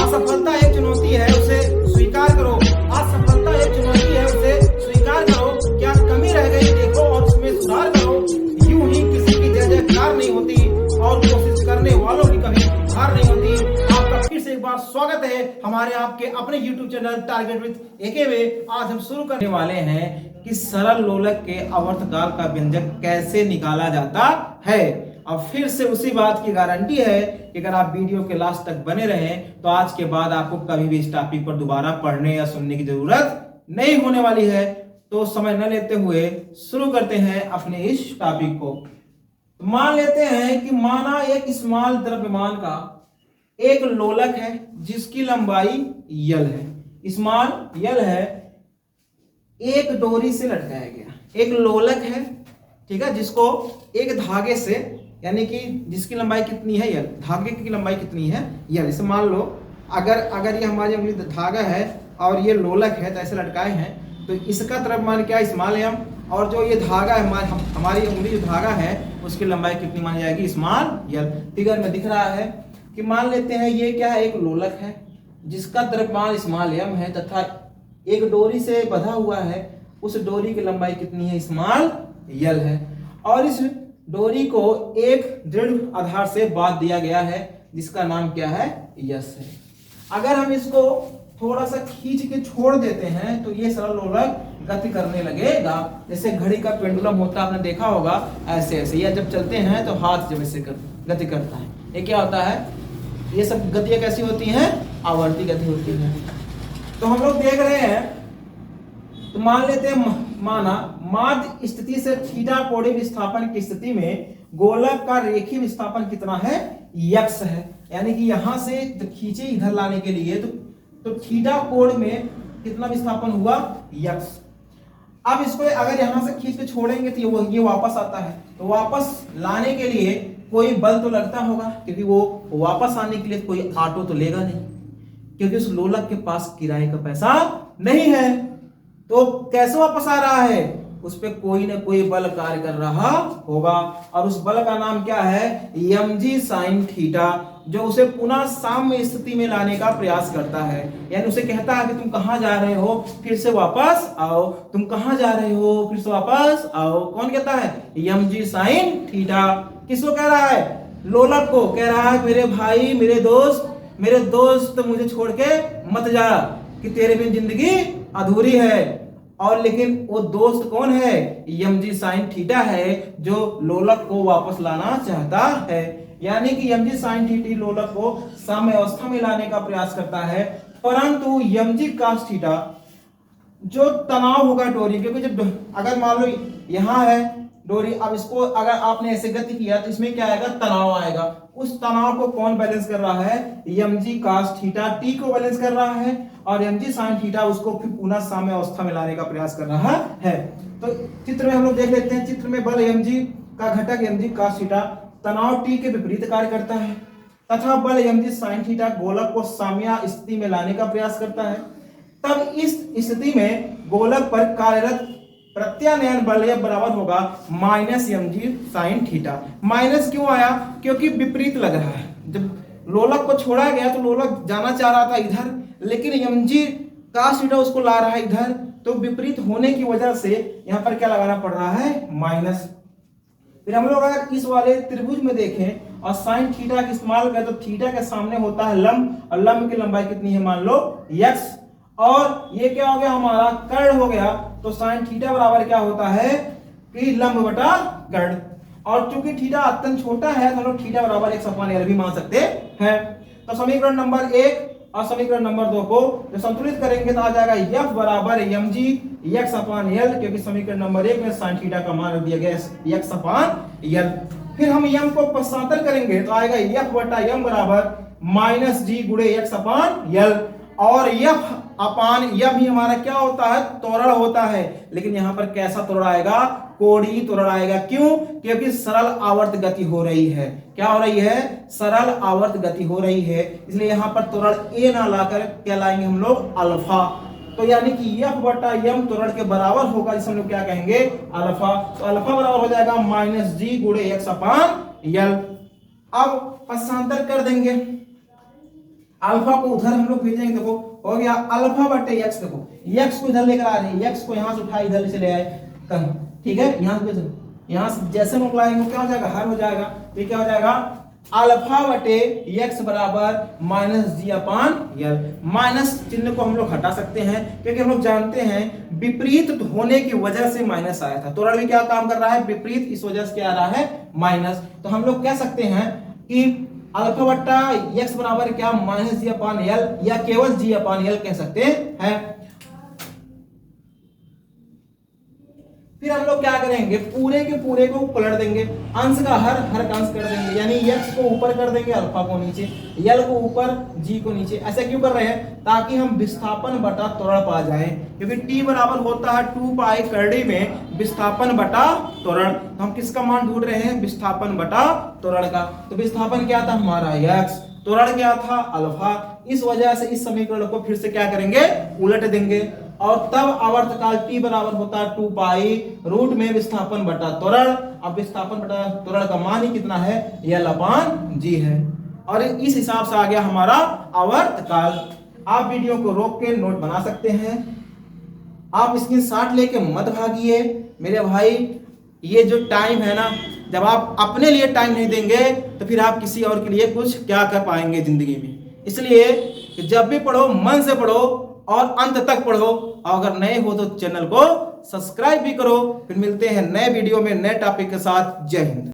असफलता एक चुनौती है, उसे स्वीकार करो। असफलता एक चुनौती है, उसे स्वीकार करो। क्या कमी रह गई देखो और उसमें सुधार करो। यूं ही किसी की जय जयकार नहीं होती और कोशिश करने वालों की कभी हार नहीं होती। आपका फिर से एक बार स्वागत है हमारे आपके अपने YouTube चैनल टारगेट विद एके में। आज हम शुरू करने वाले हैं कि सरल लोलक के अवर्तकाल का व्यंजक कैसे निकाला जाता है। अब फिर से उसी बात की गारंटी है कि अगर आप वीडियो के लास्ट तक बने रहें तो आज के बाद आपको कभी भी इस टॉपिक पर दोबारा पढ़ने या सुनने की जरूरत नहीं होने वाली है। तो समय न लेते हुए शुरू करते हैं अपने इस टॉपिक को। मान लेते हैं कि माना एक स्मॉल द्रव्यमान का एक लोलक है जिसकी लंबाई यल है। स्मॉल यल है, एक डोरी से लटकाया गया एक लोलक है, ठीक है, जिसको एक धागे से, यानी कि जिसकी लंबाई कितनी है यल, धागे की लंबाई कितनी है यल। इसे मान लो अगर ये हमारी उंगली धागा है और ये लोलक है तो ऐसे लटकाए हैं, तो इसका द्रव्यमान क्या स्मॉल एम, और जो ये धागा है हमारी उंगली जो धागा है उसकी लंबाई कितनी मानी जाएगी स्मॉल यल। फिगर में दिख रहा है कि मान लेते हैं ये क्या है, एक लोलक है जिसका द्रव्यमान स्मॉल एम है तथा एक डोरी से बंधा हुआ है। उस डोरी की लंबाई कितनी है स्मॉल यल है, और इस डोरी को एक दृढ़ आधार से बांध दिया गया है जिसका नाम क्या है यस है। अगर हम इसको थोड़ा सा खींच के छोड़ देते हैं तो ये सरल लोलक गति करने लगेगा। जैसे घड़ी का पेंडुलम होता है, आपने देखा होगा, ऐसे ऐसे, या जब चलते हैं तो हाथ जब ऐसे गति करता है, ये क्या होता है, ये सब गतियां कैसी होती हैं, आवर्ती गति होती है। तो हम लोग देख रहे हैं, तो मान लेते हैं माना माध्य स्थिति से थीटा कोणीय विस्थापन की स्थिति में गोलक का रेखीय विस्थापन कितना है, यक्स है। यानी कि यहां से खींचे इधर लाने के लिए तो थीटा कोण में कितना विस्थापन हुआ, यक्स। अब इसको अगर यहां से खींच के छोड़ेंगे तो ये वापस आता है, तो वापस लाने के लिए कोई बल तो लगता होगा, क्योंकि वो वापस आने के लिए कोई ऑटो तो लेगा नहीं, क्योंकि उस लोलक के पास किराए का पैसा नहीं है। तो कैसे वापस आ रहा है, उस पे कोई ना कोई बल कार्य कर रहा होगा, और उस बल का नाम क्या है, mg sin थीटा, जो उसे पुनः साम्य स्थिति में लाने का प्रयास करता है। यानी उसे कहता है कि तुम कहां जा रहे हो, फिर से वापस आओ, तुम कहां जा रहे हो, फिर से वापस आओ। कौन कहता है, mg sin थीटा। किसको कह रहा है, लोलक को कह रहा है, मेरे भाई मेरे दोस्त मुझे छोड़ के मत जा, कि तेरे बिन जिंदगी अधूरी है। और लेकिन वो दोस्त कौन है, mg sin थीटा है, जो लोलक को वापस लाना चाहता है। यानी कि mg sin थीटा लोलक को साम्य अवस्था में लाने का प्रयास करता है, परंतु mg cos थीटा जो तनाव होगा डोरी, क्योंकि जब अगर मान लो यहां है डोरी, अब इसको अगर आपने ऐसे गति किया तो इसमें क्या आएगा, तनाव आएगा। उस तनाव को कौन बैलेंस कर रहा है, mg cos थीटा टी को बैलेंस कर रहा है, और mg sin थीटा उसको फिर पुनः साम्य अवस्था में लाने का प्रयास कर रहा है। तो चित्र में हम लोग देख लेते हैं, चित्र में बल mg का घटक mg cos थीटा तनाव टी के विपरीत कार्य करता है, तथा बल mg sin थीटा गोलक को साम्य स्थिति में लाने का प्रयास करता है। तब इस स्थिति में गोलक पर कार्यरत प्रत्यानयन बल बराबर होगा -mg sin थीटा। माइनस क्यों आया, क्योंकि विपरीत लग रहा है। जब लोलक को छोड़ा गया तो लोलक जाना चाह रहा था इधर, लेकिन mg cos थीटा उसको ला रहा है इधर, तो विपरीत होने की वजह से यहां पर क्या लगाना पड़ रहा है, माइनस। फिर हम लोग अगर इस वाले त्रिभुज में देखें और साइन थीटा का इस्तेमाल करें तो थीटा के सामने होता है लंब, और लंब की लंबाई कितनी है, मान लो x, और ये क्या हो गया, हमारा कर्ण हो गया। तो साइन थीटा बराबर क्या होता है कि लंब बटा कर्ण, और चूंकि थीटा अत्यंत छोटा है तो हम लोग थीटा बराबर x/l भी मान सकते हैं। तो समीकरण नंबर 1 और समीकरण नंबर 2 को जो संतुलित करेंगे तो आ जाएगा f बराबर mg x/l, क्योंकि समीकरण नंबर 1 में साइन थीटा का मान दिया गया x/l। फिर हम m को पश्चांतर करेंगे तो आएगा f बटा m बराबर -g गुणे x/l, और यह भी हमारा क्या होता है, त्वरण होता है। लेकिन यहां पर कैसा त्वरण आएगा, कोणीय त्वरण आएगा। क्यों, क्योंकि सरल आवर्त गति हो रही है। क्या हो रही है, सरल आवर्त गति हो रही है, इसलिए यहां पर त्वरण ए ना लाकर क्या लाएंगे हम लोग, अल्फा। तो यानी कि f बटा m त्वरण के बराबर होगा, जिसे हम लोग क्या कहेंगे, अल्फा। तो अल्फा बराबर हो जाएगा -g गुणे x/l। अब पश्चांतर कर देंगे, अल्फा को उधर हम लोग भेजेंगे, देखो हो गया अल्फा बटे एक्स। देखो एक्स को इधर लेकर आ रहे हैं, एक्स को यहाँ से उठाए इधर से ले आए, ठीक है। यहाँ से जैसे मोकलाएंगे क्या हो जाएगा, हर हो जाएगा। तो क्या हो जाएगा, अल्फा बटे एक्स बराबर माइनस जी अपान एल। माइनस चिन्ह को हम लोग हटा सकते हैं क्योंकि हम लोग जानते हैं विपरीत होने की वजह से माइनस आया था। त्वरण भी क्या काम कर रहा है, विपरीत, इस वजह से क्या आ रहा है, माइनस। तो हम लोग कह सकते हैं कि अल्फा बट्टा एक्स बराबर क्या, माइनस जी अपान एल, या केवल जी अपान एल कह सकते हैं। फिर हम लोग क्या करेंगे, पूरे के पूरे को पलट देंगे, अंश का हर का अंश कर देंगे, यानी x को ऊपर कर देंगे, अल्फा को नीचे, l को ऊपर, g को नीचे। ऐसा क्यों कर रहे हैं, ताकि हम विस्थापन बटा त्वरण पा जाएं, क्योंकि t बराबर होता है 2 पाई करड़ी में विस्थापन बटा त्वरण। तो हम किसका मान ढूंढ रहे हैं, विस्थापन बटा त्वरण का। तो विस्थापन क्या था हमारा x, त्वरण क्या था अल्फा। इस वजह से इस समीकरण को फिर से क्या करेंगे, उलट देंगे, और तब आवर्तकाल t बराबर होता है 2 पाई रूट में विस्थापन बटा त्वरण। अब विस्थापन बटा त्वरण का मान ही कितना है, L अपान जी है। और इस हिसाब से आ गया हमारा आवर्तकाल। आप वीडियो को रोक के नोट बना सकते हैं, आप स्क्रीन शॉट लेके मत भागिए मेरे भाई। ये जो टाइम है ना, जब आप अपने लिए टाइम नहीं देंगे तो फिर आप किसी और के लिए कुछ क्या कर पाएंगे जिंदगी में। इसलिए जब भी पढ़ो मन से पढ़ो और अंत तक पढ़ो, और अगर नए हो तो चैनल को सब्सक्राइब भी करो। फिर मिलते हैं नए वीडियो में नए टॉपिक के साथ। जय हिंद।